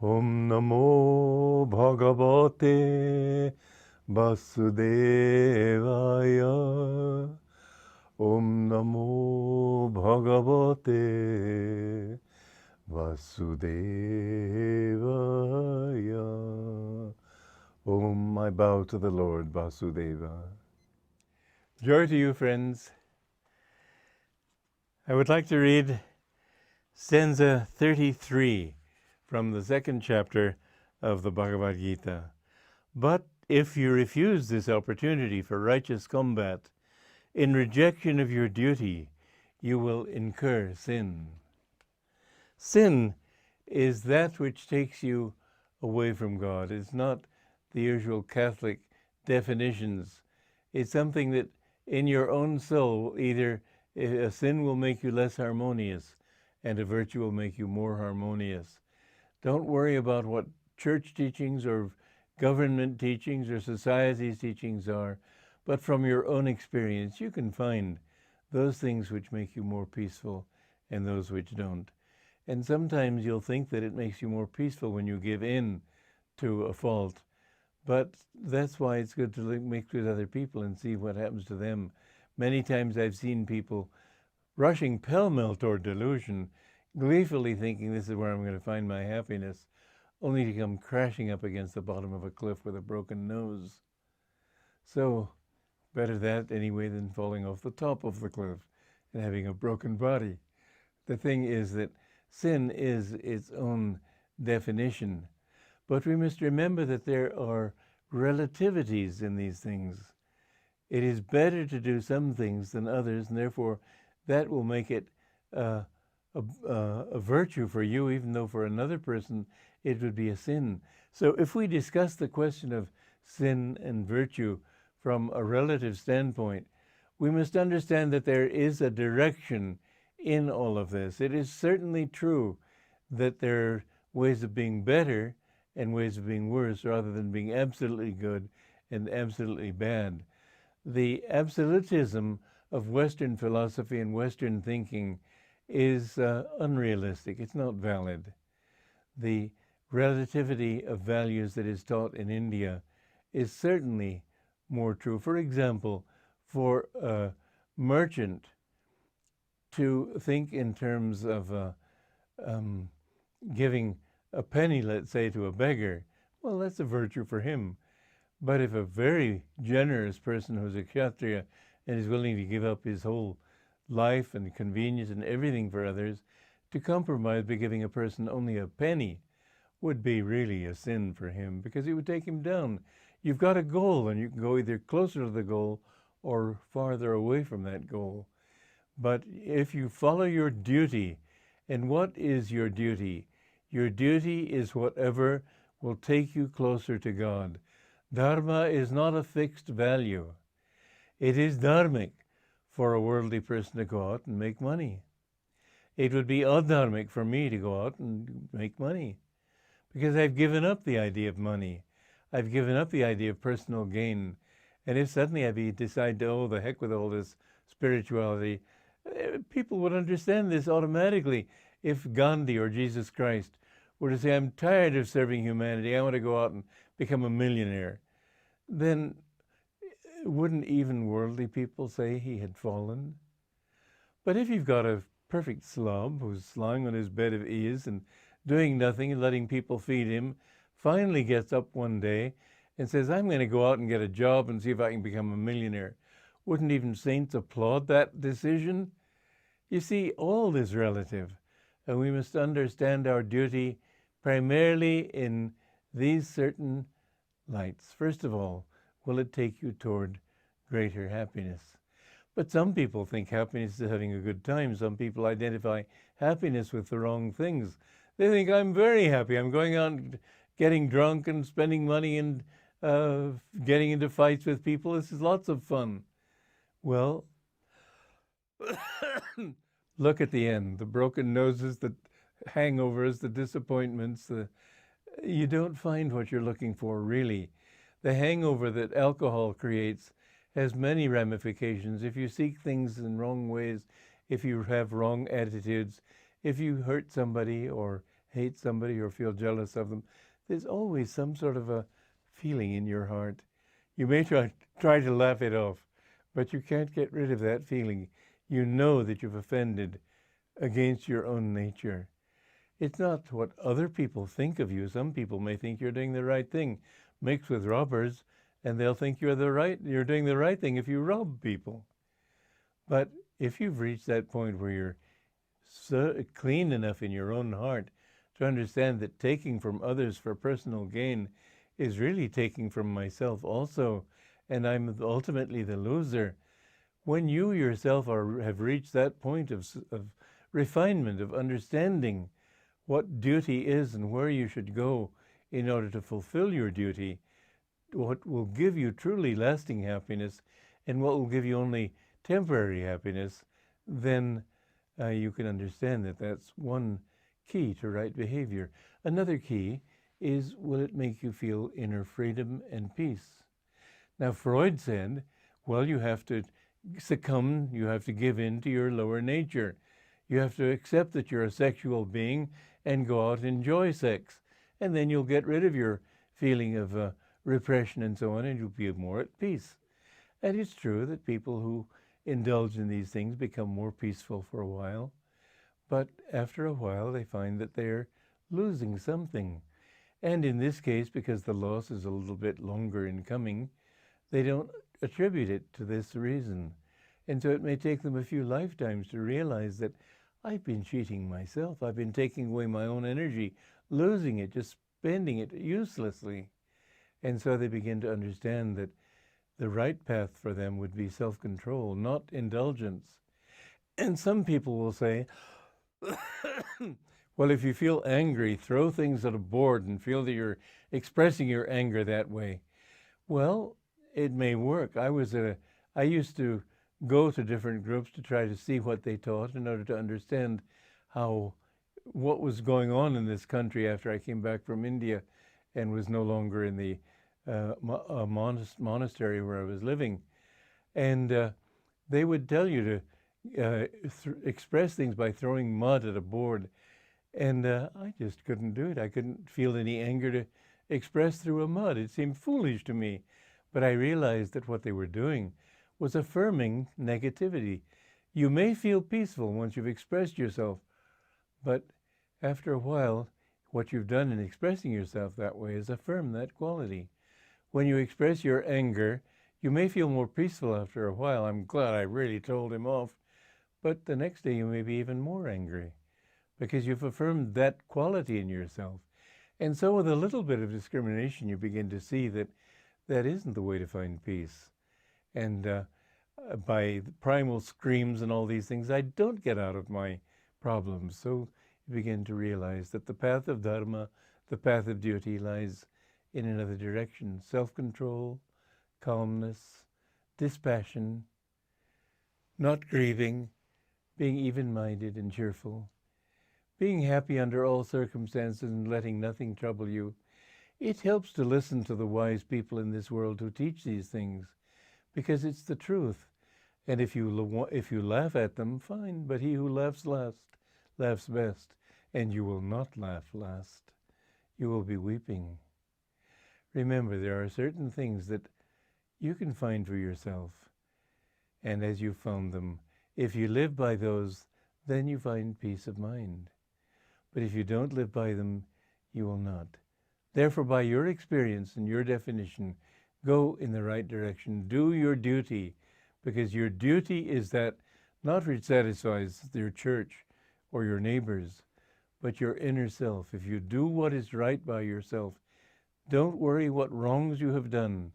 Om Namo Bhagavate Vasudevaya. Om Namo Bhagavate Vasudevaya. Om, I bow to the Lord Vasudeva. Joy to you, friends. I would like to read stanza 33 from the second chapter of the Bhagavad Gita. But if you refuse this opportunity for righteous combat, in rejection of your duty, you will incur sin. Sin is that which takes you away from God. It's not the usual Catholic definitions. It's something that in your own soul, either a sin will make you less harmonious and a virtue will make you more harmonious. Don't worry about what church teachings or government teachings or society's teachings are, but from your own experience, you can find those things which make you more peaceful and those which don't. And sometimes you'll think that it makes you more peaceful when you give in to a fault, but that's why it's good to mix with other people and see what happens to them. Many times I've seen people rushing pell-mell toward delusion, gleefully thinking this is where I'm going to find my happiness, only to come crashing up against the bottom of a cliff with a broken nose. So, better that anyway than falling off the top of the cliff and having a broken body. The thing is that sin is its own definition. But we must remember that there are relativities in these things. It is better to do some things than others, and therefore that will make it a virtue for you, even though for another person it would be a sin. So if we discuss the question of sin and virtue from a relative standpoint, we must understand that there is a direction in all of this. It is certainly true that there are ways of being better and ways of being worse, rather than being absolutely good and absolutely bad. The absolutism of Western philosophy and Western thinking is unrealistic. It's not valid. The relativity of values that is taught in India is certainly more true. For example, for a merchant to think in terms of giving a penny, let's say, to a beggar, well, that's a virtue for him. But if a very generous person who's a Kshatriya and is willing to give up his whole life and convenience and everything for others, to compromise by giving a person only a penny would be really a sin for him, because it would take him down. You've got a goal, and you can go either closer to the goal or farther away from that goal. But if you follow your duty, and what is your duty? Your duty is whatever will take you closer to God. Dharma is not a fixed value. It is dharmic for a worldly person to go out and make money. It would be adharmic for me to go out and make money, because I've given up the idea of money. I've given up the idea of personal gain. And if suddenly I decide to, oh, the heck with all this spirituality, people would understand this automatically. If Gandhi or Jesus Christ were to say, I'm tired of serving humanity, I want to go out and become a millionaire, then wouldn't even worldly people say he had fallen? But if you've got a perfect slob who's lying on his bed of ease and doing nothing and letting people feed him, finally gets up one day and says, I'm going to go out and get a job and see if I can become a millionaire, wouldn't even saints applaud that decision? You see, all is relative, and we must understand our duty primarily in these certain lights. First of all, will it take you toward greater happiness? But some people think happiness is having a good time. Some people identify happiness with the wrong things. They think, I'm very happy. I'm going out and getting drunk and spending money and getting into fights with people. This is lots of fun. Well, look at the end. The broken noses, the hangovers, the disappointments. You don't find what you're looking for, really. The hangover that alcohol creates has many ramifications. If you seek things in wrong ways, if you have wrong attitudes, if you hurt somebody or hate somebody or feel jealous of them, there's always some sort of a feeling in your heart. You may try to laugh it off, but you can't get rid of that feeling. You know that you've offended against your own nature. It's not what other people think of you. Some people may think you're doing the right thing. Mix with robbers, and they'll think you're doing the right thing if you rob people. But if you've reached that point where you're so clean enough in your own heart to understand that taking from others for personal gain is really taking from myself also, and I'm ultimately the loser. When you yourself have reached that point of refinement, of understanding what duty is and where you should go in order to fulfill your duty, what will give you truly lasting happiness and what will give you only temporary happiness, then you can understand that that's one key to right behavior. Another key is, will it make you feel inner freedom and peace? Now, Freud said, well, you have to succumb, you have to give in to your lower nature. You have to accept that you're a sexual being and go out and enjoy sex. And then you'll get rid of your feeling of repression and so on, and you'll be more at peace. And it's true that people who indulge in these things become more peaceful for a while, but after a while they find that they're losing something. And in this case, because the loss is a little bit longer in coming, they don't attribute it to this reason. And so it may take them a few lifetimes to realize that I've been cheating myself. I've been taking away my own energy, losing it, just spending it uselessly. And so they begin to understand that the right path for them would be self-control, not indulgence. And some people will say, well, if you feel angry, throw things at a board and feel that you're expressing your anger that way. Well, it may work. I used to go to different groups to try to see what they taught in order to understand what was going on in this country after I came back from India and was no longer in the monastery where I was living. And they would tell you to express things by throwing mud at a board. And I just couldn't do it. I couldn't feel any anger to express through a mud. It seemed foolish to me. But I realized that what they were doing was affirming negativity. You may feel peaceful once you've expressed yourself, but after a while, what you've done in expressing yourself that way is affirm that quality. When you express your anger, you may feel more peaceful after a while. I'm glad I really told him off. But the next day you may be even more angry because you've affirmed that quality in yourself. And so with a little bit of discrimination, you begin to see that that isn't the way to find peace. And by the primal screams and all these things, I don't get out of my problems. So you begin to realize that the path of Dharma, the path of duty, lies in another direction. Self-control, calmness, dispassion, not grieving, being even-minded and cheerful, being happy under all circumstances and letting nothing trouble you. It helps to listen to the wise people in this world who teach these things, because it's the truth. And if you laugh at them, fine, but he who laughs last laughs best, and you will not laugh last. You will be weeping. Remember, there are certain things that you can find for yourself, and as you found them, if you live by those, then you find peace of mind. But if you don't live by them, you will not. Therefore, by your experience and your definition, go in the right direction. Do your duty, because your duty is that not which satisfies your church or your neighbors, but your inner self. If you do what is right by yourself, don't worry what wrongs you have done.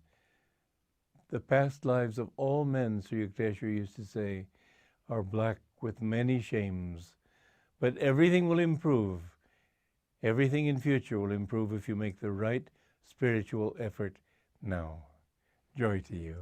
The past lives of all men, Sri Yukteswar used to say, are black with many shames. But everything will improve. Everything in future will improve if you make the right spiritual effort now. Joy to you.